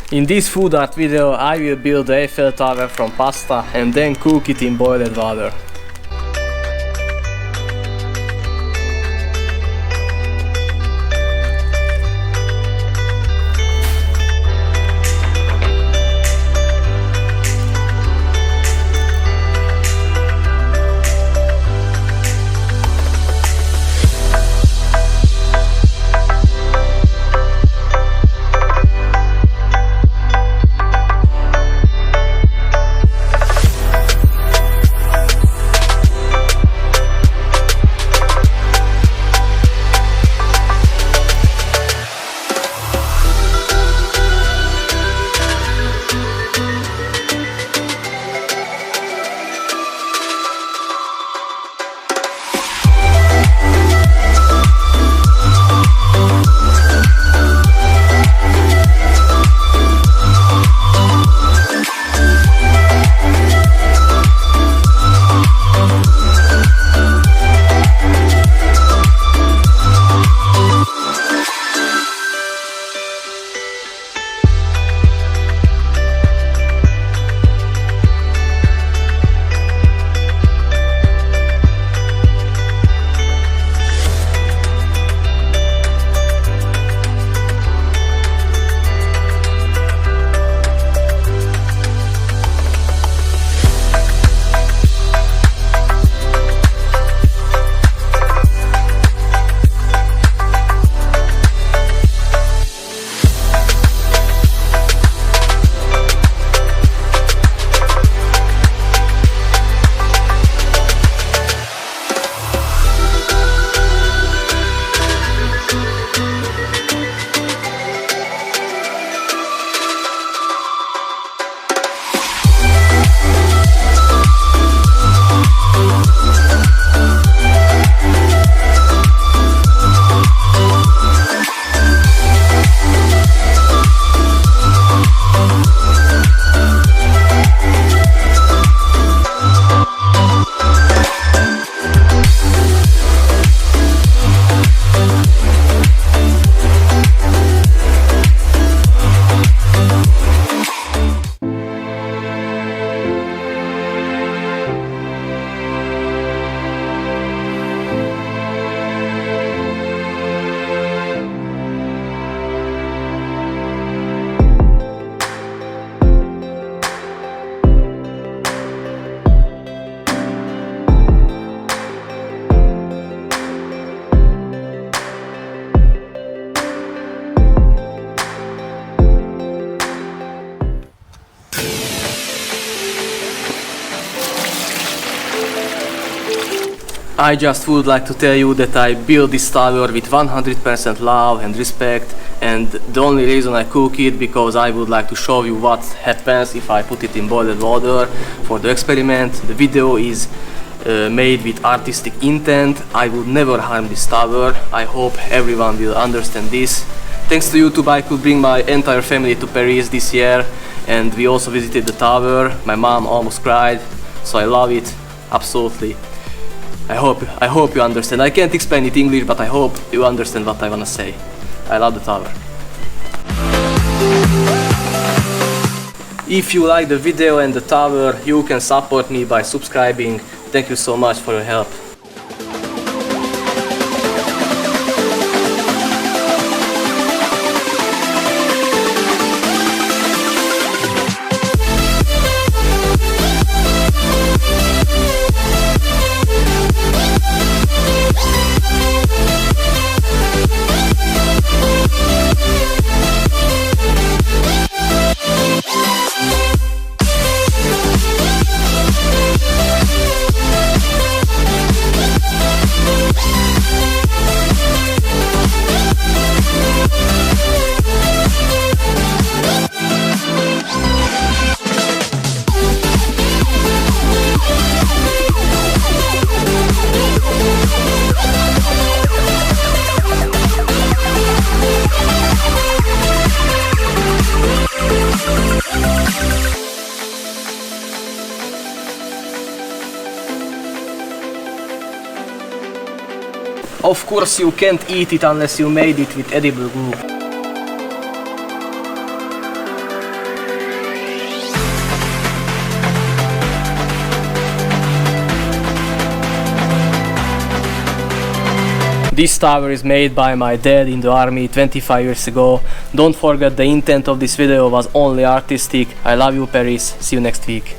In this food art video I will build the Eiffel Tower from pasta and then cook it in boiled water. I just would like to tell you that I built this tower with 100% love and respect, and the only reason I cook it because I would like to show you what happens if I put it in boiled water for the experiment. The video is made with artistic intent. I would never harm this tower. I hope everyone will understand this. Thanks to YouTube I could bring my entire family to Paris this year, and we also visited the tower. My mom almost cried, so I love it absolutely. I hope you understand. I can't explain it in English, but I hope you understand what I wanna say. I love the tower. If you like the video and the tower, you can support me by subscribing. Thank you so much for your help. Of course you can't eat it unless you made it with edible glue. This tower is made by my dad in the army 25 years ago. Don't forget the intent of this video was only artistic. I love you, Paris. See you next week.